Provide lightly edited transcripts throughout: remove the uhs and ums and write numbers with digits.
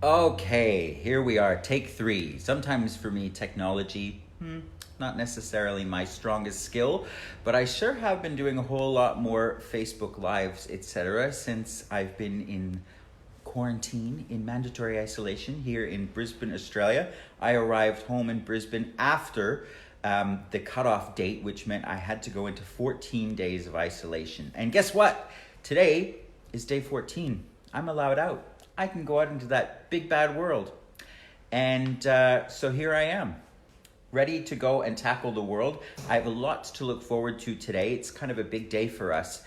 Okay, here we are, take three. Sometimes for me, technology, not necessarily my strongest skill, but I sure have been doing a whole lot more Facebook Lives, etc., since I've been in quarantine, in mandatory isolation here in Brisbane, Australia. I arrived home in Brisbane after the cutoff date, which meant I had to go into 14 days of isolation. And guess what? Today is day 14. I'm allowed out. I can go out into that big bad world. And so here I am, ready to go and tackle the world. I have a lot to look forward to today. It's kind of a big day for us.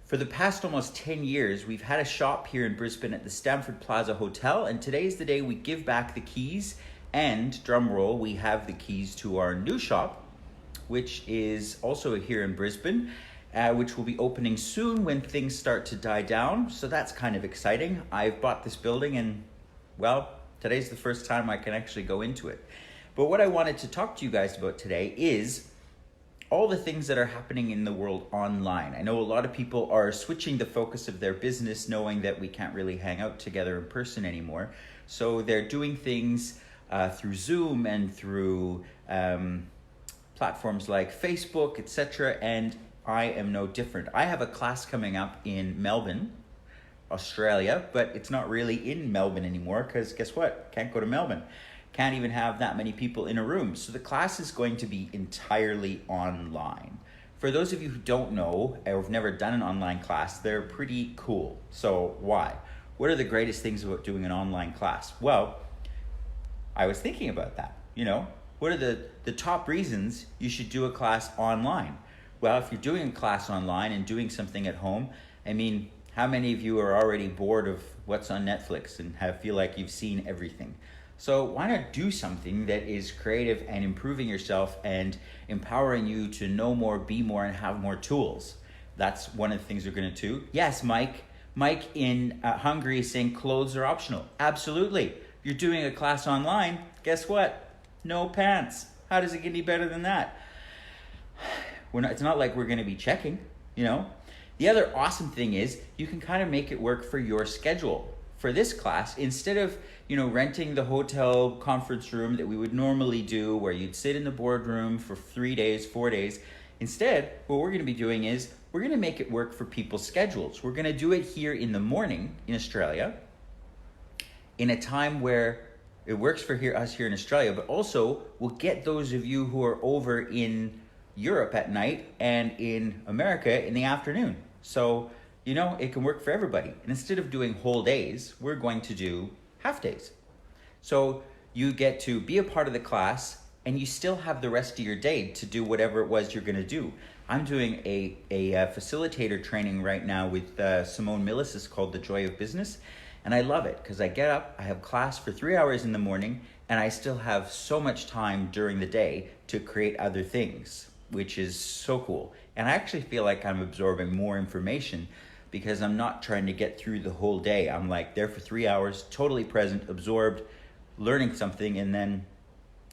For the past almost 10 years, we've had a shop here in Brisbane at the Stamford Plaza Hotel, and today's the day we give back the keys, and drum roll, we have the keys to our new shop, which is also here in Brisbane, which will be opening soon when things start to die down. So that's kind of exciting. I've bought this building and, well, today's the first time I can actually go into it. But what I wanted to talk to you guys about today is all the things that are happening in the world online. I know a lot of people are switching the focus of their business knowing that we can't really hang out together in person anymore. So they're doing things through Zoom and through platforms like Facebook, etc. And I am no different. I have a class coming up in Melbourne, Australia, but it's not really in Melbourne anymore because guess what? Can't go to Melbourne. Can't even have that many people in a room. So the class is going to be entirely online. For those of you who don't know or have never done an online class, they're pretty cool. So why? What are the greatest things about doing an online class? Well, I was thinking about that. What are the top reasons you should do a class online? Well, if you're doing a class online and doing something at home, how many of you are already bored of what's on Netflix and feel like you've seen everything? So why not do something that is creative and improving yourself and empowering you to know more, be more, and have more tools? That's one of the things we're going to do. Yes, Mike. Mike in Hungary is saying clothes are optional. Absolutely. If you're doing a class online, guess what? No pants. How does it get any better than that? It's not like we're going to be checking, The other awesome thing is you can kind of make it work for your schedule. For this class, instead of, renting the hotel conference room that we would normally do where you'd sit in the boardroom for 3 days, 4 days, instead, what we're going to be doing is we're going to make it work for people's schedules. We're going to do it here in the morning in Australia in a time where it works for us here in Australia, but also we'll get those of you who are over in Europe at night and in America in the afternoon. So, it can work for everybody. And instead of doing whole days, we're going to do half days. So you get to be a part of the class and you still have the rest of your day to do whatever it was you're going to do. I'm doing a facilitator training right now with Simone Millis. It's called The Joy of Business. And I love it because I get up, I have class for 3 hours in the morning, and I still have so much time during the day to create other things, which is so cool. And I actually feel like I'm absorbing more information because I'm not trying to get through the whole day. I'm like there for 3 hours, totally present, absorbed, learning something, and then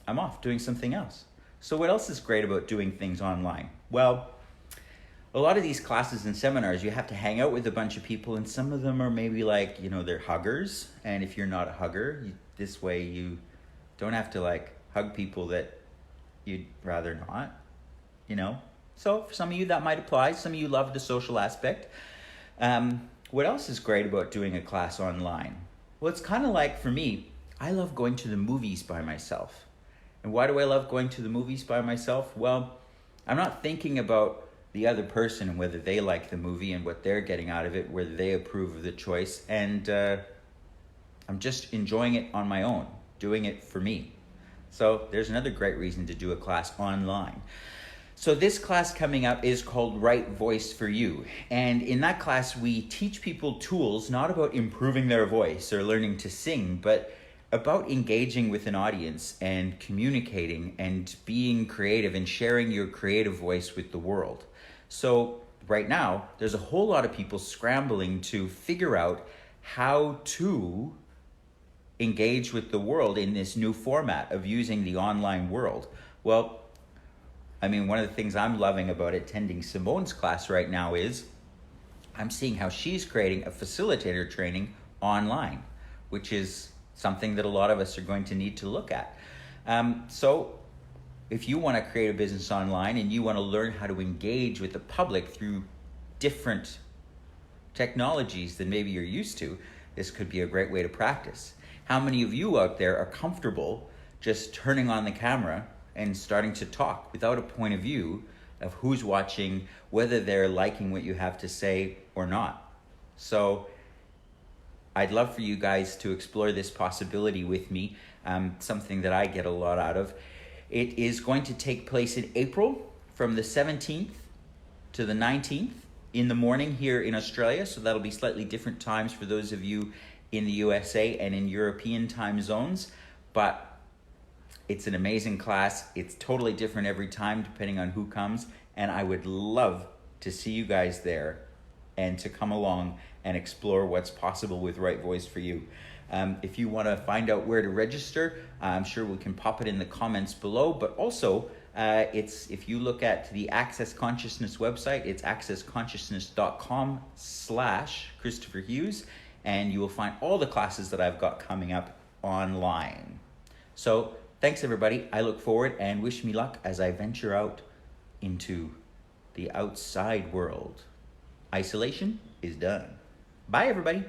I'm off doing something else. So what else is great about doing things online? Well, a lot of these classes and seminars, you have to hang out with a bunch of people, and some of them are maybe like, they're huggers. And if you're not a hugger, this way you don't have to hug people that you'd rather not, So for some of you that might apply. Some of you love the social aspect. What else is great about doing a class online? Well, it's kind of like for me, I love going to the movies by myself. And why do I love going to the movies by myself? Well, I'm not thinking about the other person and whether they like the movie and what they're getting out of it, whether they approve of the choice. And I'm just enjoying it on my own, doing it for me. So there's another great reason to do a class online. So this class coming up is called Right Voice for You. And in that class, we teach people tools, not about improving their voice or learning to sing, but about engaging with an audience and communicating and being creative and sharing your creative voice with the world. So right now, there's a whole lot of people scrambling to figure out how to engage with the world in this new format of using the online world. Well, one of the things I'm loving about attending Simone's class right now is I'm seeing how she's creating a facilitator training online, which is something that a lot of us are going to need to look at. So if you want to create a business online and you want to learn how to engage with the public through different technologies than maybe you're used to, this could be a great way to practice. How many of you out there are comfortable just turning on the camera and starting to talk without a point of view of who's watching, whether they're liking what you have to say or not? So I'd love for you guys to explore this possibility with me, something that I get a lot out of. It is going to take place in April from the 17th to the 19th in the morning here in Australia. So that'll be slightly different times for those of you in the USA and in European time zones. But it's an amazing class. It's totally different every time depending on who comes. And I would love to see you guys there and to come along and explore what's possible with Right Voice for you. If you want to find out where to register, I'm sure we can pop it in the comments below. But also, if you look at the Access Consciousness website, it's accessconsciousness.com/Christopher Hughes, and you will find all the classes that I've got coming up online. So thanks everybody. I look forward and wish me luck as I venture out into the outside world. Isolation is done. Bye everybody.